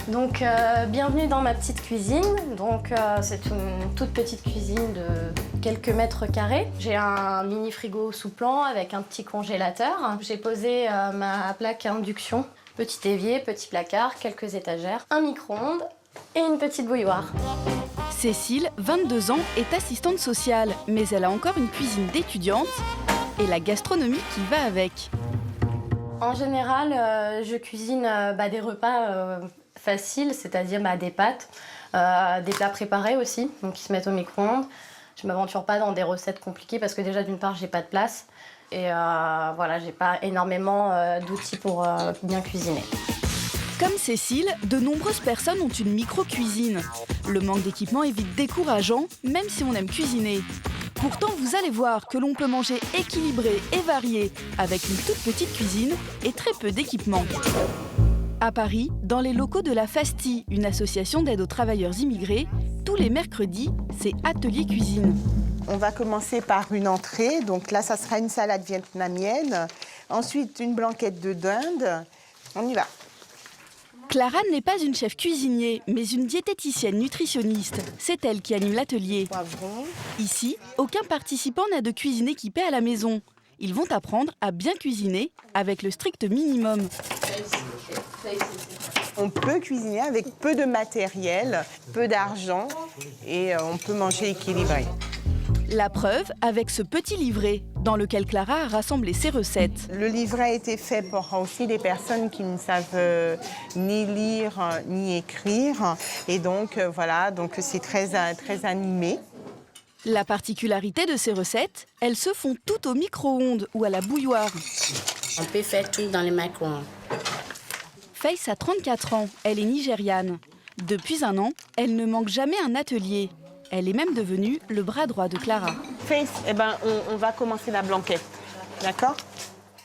Donc, bienvenue dans ma petite cuisine. Donc, c'est une toute petite cuisine de quelques mètres carrés. J'ai un mini frigo sous plan avec un petit congélateur. J'ai posé ma plaque à induction, petit évier, petit placard, quelques étagères, un micro-ondes et une petite bouilloire. Cécile, 22 ans, est assistante sociale, mais elle a encore une cuisine d'étudiante et la gastronomie qui va avec. En général, je cuisine des repas faciles, c'est-à-dire des pâtes, des plats préparés aussi, donc qui se mettent au micro-ondes. Je ne m'aventure pas dans des recettes compliquées parce que déjà, d'une part, j'ai pas de place et voilà, j'ai pas énormément d'outils pour bien cuisiner. Comme Cécile, de nombreuses personnes ont une micro-cuisine. Le manque d'équipement est vite décourageant, même si on aime cuisiner. Pourtant, vous allez voir que l'on peut manger équilibré et varié avec une toute petite cuisine et très peu d'équipement. À Paris, dans les locaux de la FASTI, une association d'aide aux travailleurs immigrés, tous les mercredis, c'est Atelier Cuisine. On va commencer par une entrée. Donc là, ça sera une salade vietnamienne. Ensuite, une blanquette de dinde. On y va. Clara n'est pas une chef cuisinier, mais une diététicienne nutritionniste. C'est elle qui anime l'atelier. Poivron. Ici, aucun participant n'a de cuisine équipée à la maison. Ils vont apprendre à bien cuisiner avec le strict minimum. On peut cuisiner avec peu de matériel, peu d'argent et on peut manger équilibré. La preuve avec ce petit livret dans lequel Clara a rassemblé ses recettes. Le livret a été fait pour aussi des personnes qui ne savent ni lire ni écrire. Et donc voilà, donc c'est très animé. La particularité de ces recettes, elles se font toutes au micro-ondes ou à la bouilloire. On peut faire tout dans les micro-ondes. Faith a 34 ans, elle est nigériane. Depuis un an, elle ne manque jamais un atelier. Elle est même devenue le bras droit de Clara. Faith, on va commencer la blanquette, d'accord?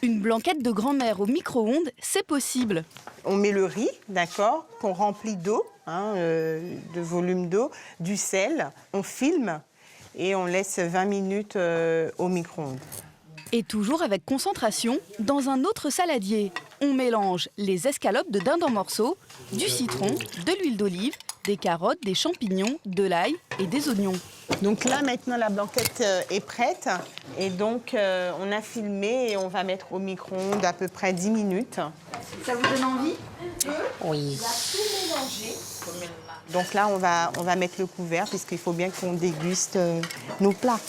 Une blanquette de grand-mère au micro-ondes, c'est possible. On met le riz, d'accord, qu'on remplit d'eau, de volume d'eau, du sel, on filme et on laisse 20 minutes au micro-ondes. Et toujours avec concentration, dans un autre saladier, on mélange les escalopes de dinde en morceaux, du citron, de l'huile d'olive, des carottes, des champignons, de l'ail et des oignons. Donc là, maintenant, la blanquette est prête. Et donc, on a filmé et on va mettre au micro-ondes à peu près 10 minutes. Ça vous donne envie? Oui. Donc là, on va mettre le couvert puisqu'il faut bien qu'on déguste nos plats.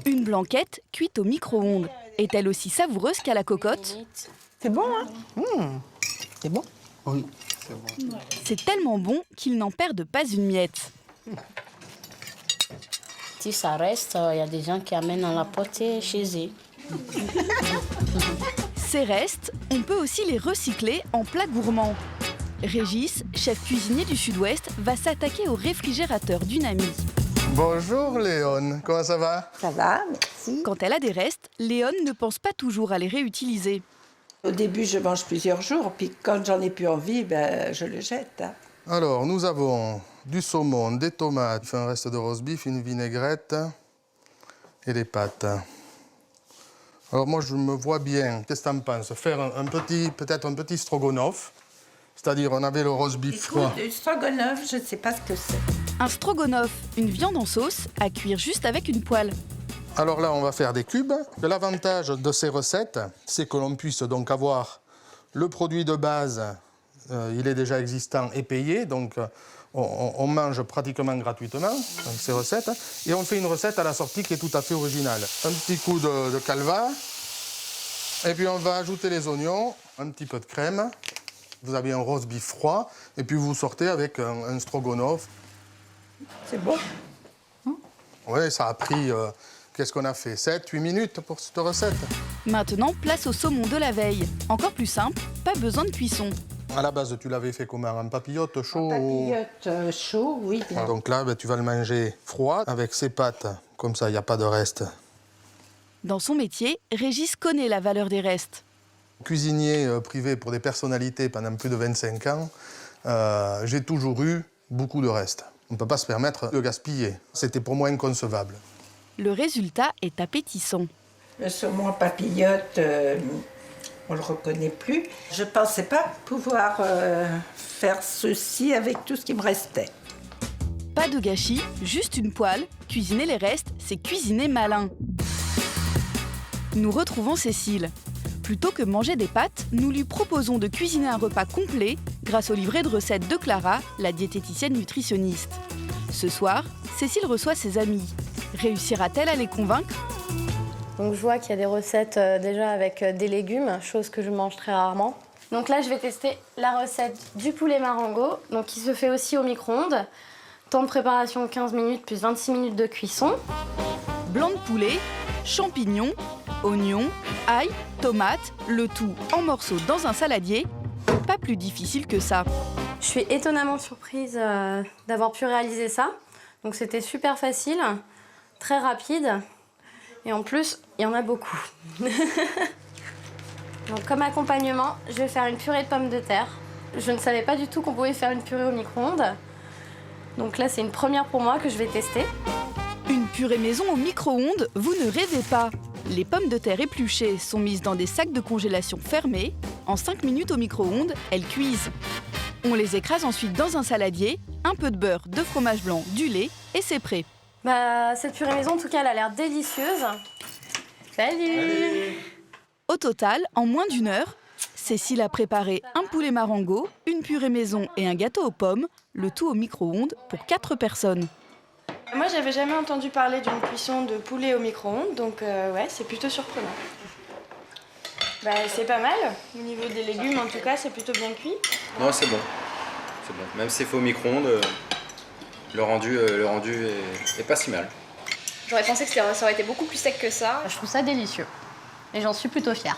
Une blanquette cuite au micro-ondes. Est-elle aussi savoureuse qu'à la cocotte? C'est bon, hein? C'est bon? Oui, c'est bon. C'est tellement bon qu'ils n'en perdent pas une miette. Si ça reste, il y a des gens qui amènent à la portée chez eux. Ces restes, on peut aussi les recycler en plats gourmands. Régis, chef cuisinier du Sud-Ouest, va s'attaquer au réfrigérateur d'une amie. Bonjour Léon, comment ça va? Ça va, merci. Quand elle a des restes, Léon ne pense pas toujours à les réutiliser. Au début, je mange plusieurs jours, puis quand j'en ai plus envie, je le jette. Alors, nous avons du saumon, des tomates, un reste de roast beef, une vinaigrette et des pâtes. Alors moi, je me vois bien, qu'est-ce que tu en penses? Faire peut-être un petit stroganoff, c'est-à-dire on avait le roast beef froid. Du stroganoff, je ne sais pas ce que c'est. Un stroganoff, une viande en sauce, à cuire juste avec une poêle. Alors là, on va faire des cubes. L'avantage de ces recettes, c'est que l'on puisse donc avoir le produit de base, il est déjà existant et payé, donc on mange pratiquement gratuitement ces recettes. Et on fait une recette à la sortie qui est tout à fait originale. Un petit coup de calva, et puis on va ajouter les oignons, un petit peu de crème. Vous avez un roast beef froid, et puis vous sortez avec un stroganoff. C'est bon? Oui, ça a pris... Qu'est-ce qu'on a fait? 7-8 minutes pour cette recette. Maintenant, place au saumon de la veille. Encore plus simple, pas besoin de cuisson. À la base, tu l'avais fait comment? En papillote chaud? Papillote chaud, oui. Donc là, tu vas le manger froid avec ses pâtes. Comme ça, il n'y a pas de reste. Dans son métier, Régis connaît la valeur des restes. Cuisinier privé pour des personnalités pendant plus de 25 ans, j'ai toujours eu beaucoup de restes. On ne peut pas se permettre de gaspiller. C'était pour moi inconcevable. Le résultat est appétissant. Le saumon papillote, on le reconnaît plus. Je pensais pas pouvoir faire ceci avec tout ce qui me restait. Pas de gâchis, juste une poêle. Cuisiner les restes, c'est cuisiner malin. Nous retrouvons Cécile. Plutôt que manger des pâtes, nous lui proposons de cuisiner un repas complet grâce au livret de recettes de Clara, la diététicienne nutritionniste. Ce soir, Cécile reçoit ses amis. Réussira-t-elle à les convaincre ? Donc je vois qu'il y a des recettes déjà avec des légumes, chose que je mange très rarement. Donc là, je vais tester la recette du poulet marengo, donc qui se fait aussi au micro-ondes. Temps de préparation 15 minutes plus 26 minutes de cuisson. Blanc de poulet, champignons, oignons, ail, tomates, le tout en morceaux dans un saladier. Pas plus difficile que ça. Je suis étonnamment surprise d'avoir pu réaliser ça. Donc c'était super facile, très rapide. Et en plus, il y en a beaucoup. Donc comme accompagnement, je vais faire une purée de pommes de terre. Je ne savais pas du tout qu'on pouvait faire une purée au micro-ondes. Donc là, c'est une première pour moi que je vais tester. Une purée maison au micro-ondes, vous ne rêvez pas. Les pommes de terre épluchées sont mises dans des sacs de congélation fermés. En 5 minutes au micro-ondes, elles cuisent. On les écrase ensuite dans un saladier, un peu de beurre, de fromage blanc, du lait et c'est prêt. Cette purée maison, en tout cas, elle a l'air délicieuse. Salut! Au total, en moins d'1 heure, Cécile a préparé un poulet marengo, une purée maison et un gâteau aux pommes, le tout au micro-ondes pour 4 personnes. Moi, j'avais jamais entendu parler d'une cuisson de poulet au micro-ondes, donc ouais, c'est plutôt surprenant. C'est pas mal. Au niveau des légumes, en tout cas, c'est plutôt bien cuit. Non, c'est bon. C'est bon. Même si c'est fait au micro-ondes, le rendu est pas si mal. J'aurais pensé que ça aurait été beaucoup plus sec que ça. Je trouve ça délicieux. Et j'en suis plutôt fière.